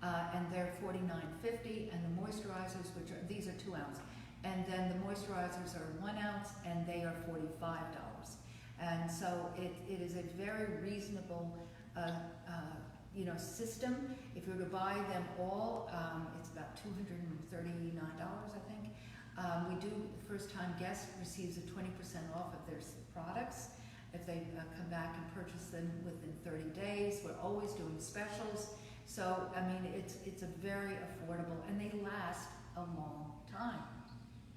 and they're $49.50. And the moisturizers, these are 2 ounce, and then the moisturizers are 1 ounce and they are $45. And so it is a very reasonable system. If you were to buy them all, it's about $239, I think. We do, first-time guest receives a 20% off of their products if they come back and purchase them within 30 days. We're always doing specials. So, I mean, it's a very affordable, and they last a long time.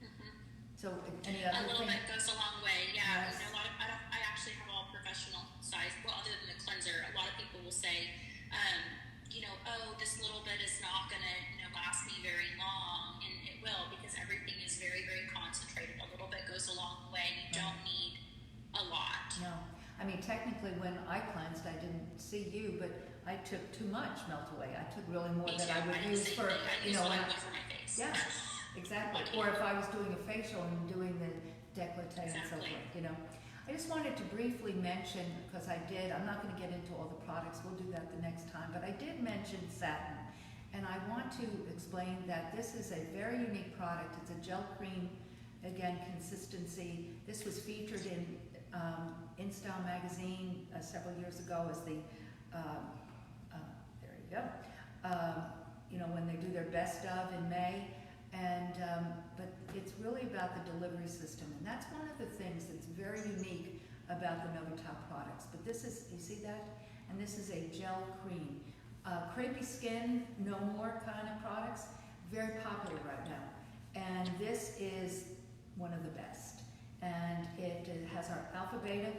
Mm-hmm. So, any other A little thing? bit goes a long way, yeah. Yes. I actually have all professional size. Well, other than the cleanser, a lot of people will say, oh, this little bit is not going to, last me very long, and it will, because everything is very, very concentrated. A little bit goes a long way. You don't need a lot. No. I mean, technically, when I cleansed, I didn't see you, but I took too much melt away. I took really more than I would use for, I use what I want for my face. Yeah, exactly. Okay. Or if I was doing a facial and doing the décolleté and so Exactly. forth, I just wanted to briefly mention, because I'm not going to get into all the products, we'll do that the next time, but I did mention satin. And I want to explain that this is a very unique product. It's a gel cream, again, consistency. This was featured in Style magazine several years ago as the, there you go, when they do their best of in May. And, but it's really about the delivery system. And that's one of the things that's very unique about the Novita products. But this is, you see that? And this is a gel cream. Crepey skin, no more kind of products, very popular right now. And this is one of the best. And it has our alpha-beta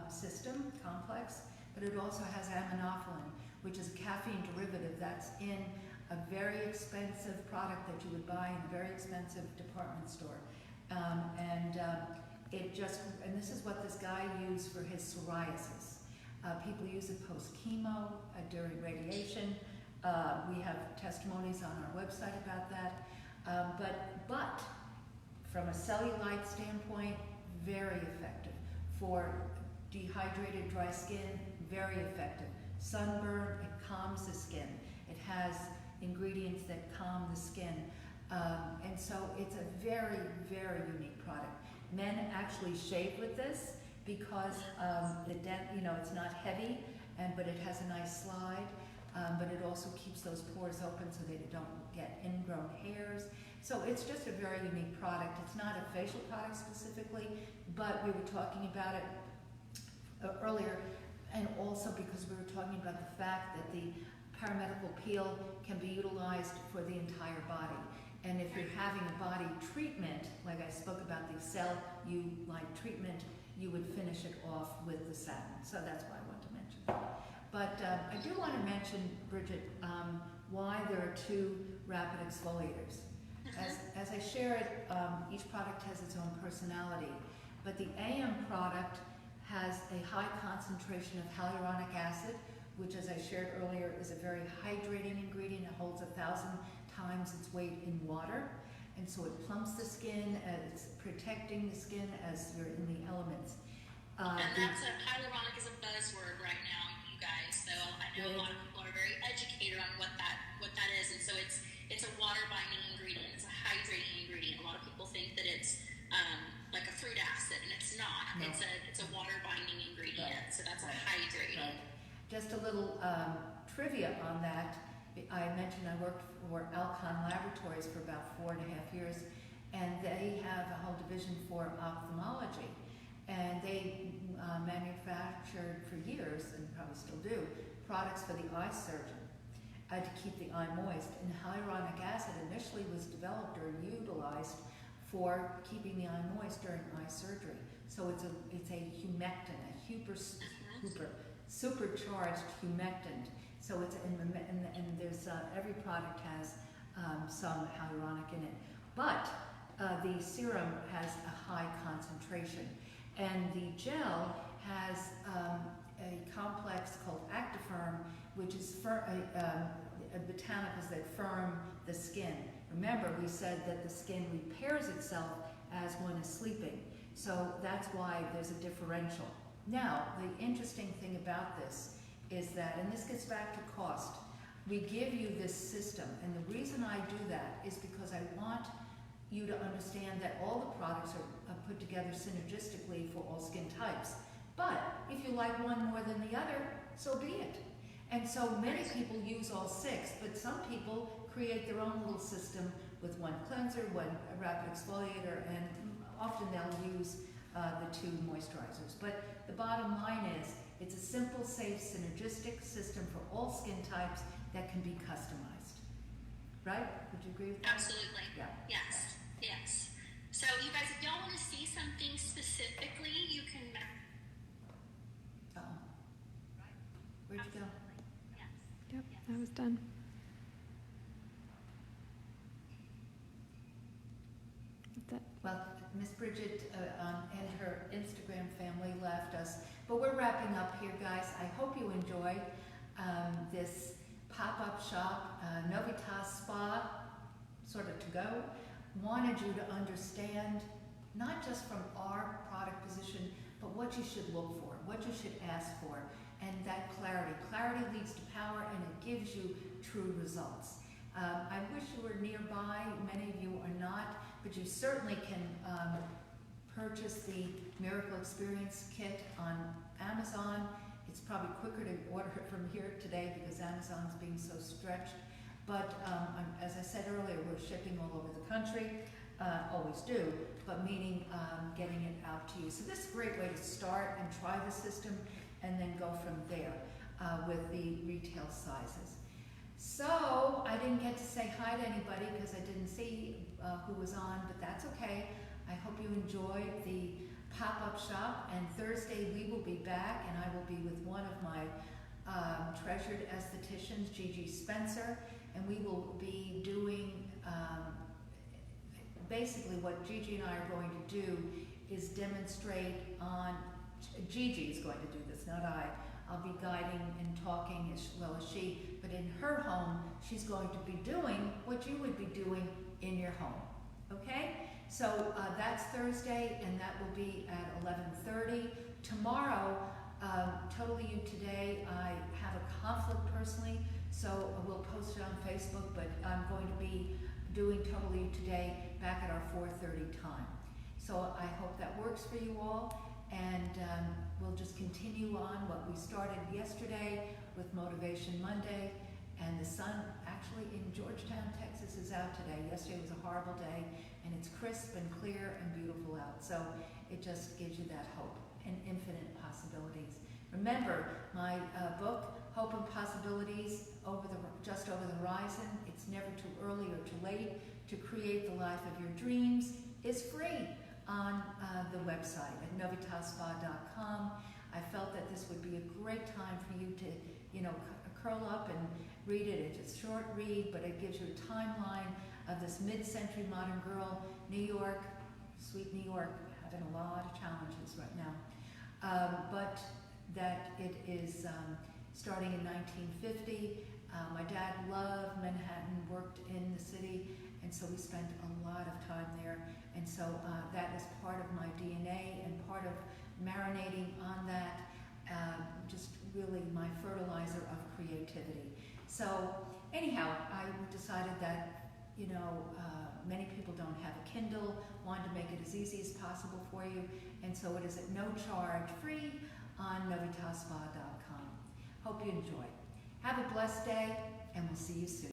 system complex, but it also has aminophylline, which is a caffeine derivative that's in a very expensive product that you would buy in a very expensive department store. And this is what this guy used for his psoriasis. People use it post-chemo, during radiation. We have testimonies on our website about that. But from a cellulite standpoint, very effective. For dehydrated, dry skin, very effective. Sunburn, it calms the skin. It has ingredients that calm the skin. And so it's a very, very unique product. Men actually shave with this because it's not heavy, but it has a nice slide. But it also keeps those pores open so they don't get ingrown hairs. So it's just a very unique product. It's not a facial product specifically, but we were talking about it earlier, and also because we were talking about the fact that the paramedical peel can be utilized for the entire body. And if you're having a body treatment, like I spoke about the cellulite treatment, you would finish it off with the satin. So that's why I want to mention that. But I do want to mention, Bridgett, why there are two rapid exfoliators. As I share it, each product has its own personality, but the AM product has a high concentration of hyaluronic acid, which, as I shared earlier, is a very hydrating ingredient. It holds 1,000 times its weight in water, and so it plumps the skin, it's protecting the skin as you're in the elements. And hyaluronic is a buzzword right now, you guys. So I know a lot of people are very educated on what that is, and so it's a water binding ingredient. It's a hydrating ingredient. A lot of people think that it's like a fruit acid, and it's not. No. It's a water binding ingredient. Right. So that's a hydrating. Right. Just a little trivia on that. I mentioned I worked for Alcon Laboratories for about 4.5 years, and they have a whole division for ophthalmology. And they manufactured for years, and probably still do, products for the eye surgeon to keep the eye moist. And hyaluronic acid initially was developed or utilized for keeping the eye moist during eye surgery. So it's a humectant, supercharged humectant. So it's and there's every product has some hyaluronic in it, but the serum has a high concentration, and the gel has a complex called Actifirm, which is botanicals that firm the skin. Remember, we said that the skin repairs itself as one is sleeping, so that's why there's a differential. Now, the interesting thing about this is that, and this gets back to cost, we give you this system, and the reason I do that is because I want you to understand that all the products are put together synergistically for all skin types. But if you like one more than the other, so be it. And so many people use all 6, but some people create their own little system with one cleanser, one rapid exfoliator, and often they'll use the 2 moisturizers. But the bottom line is, it's a simple, safe, synergistic system for all skin types that can be customized. Right? Would you agree with that? Absolutely. Yeah. Yes. Yes. So you guys, if y'all want to see something specifically, you can. Where'd you go? Yes. Yep, that was done. That's it. Well, Miss Bridgett and her Instagram family left us, but we're wrapping up here, guys. I hope you enjoy this pop-up shop, Novita Spa, sort of to go. Wanted you to understand, not just from our product position, but what you should look for, what you should ask for, and that clarity. Clarity leads to power, and it gives you true results. I wish you were nearby. Many of you are not, but you certainly can purchase the Miracle Experience Kit on Amazon. It's probably quicker to order it from here today because Amazon's being so stretched. But as I said earlier, we're shipping all over the country, always do, but meaning getting it out to you. So this is a great way to start and try the system and then go from there with the retail sizes. So I didn't get to say hi to anybody because I didn't see who was on, but that's okay. I hope you enjoyed the pop-up shop, and Thursday we will be back, and I will be with one of my treasured estheticians, Gigi Spencer, and we will be doing basically what Gigi and I are going to do is demonstrate on, Gigi is going to do this, not I. I'll be guiding and talking as well as she, but in her home, she's going to be doing what you would be doing in your home, okay? So that's Thursday, and that will be at 11:30. Tomorrow, Totally You Today, I have a conflict personally, so we'll post it on Facebook, but I'm going to be doing Totally You Today back at our 4:30 time. So I hope that works for you all, and we'll just continue on what we started yesterday with Motivation Monday, and the sun actually in Georgetown, Texas is out today. Yesterday was a horrible day, and it's crisp and clear and beautiful out, so it just gives you that hope and infinite possibilities. Remember, my book, Hope and Possibilities, Just Over the Horizon, It's Never Too Early or Too Late to Create the Life of Your Dreams, is free on the website at novitaspa.com. I felt that this would be a great time for you to, curl up and read it. It's a short read, but it gives you a timeline of this mid-century modern girl, New York, sweet New York, having a lot of challenges right now. But that it is starting in 1950. My dad loved Manhattan, worked in the city, and so we spent a lot of time there. And so that is part of my DNA and part of marinating on that, just really my fertilizer of creativity. So anyhow, I decided that, many people don't have a Kindle, wanted to make it as easy as possible for you, and so it is at no charge, free on novitaspa.com. Hope you enjoy. Have a blessed day, and we'll see you soon.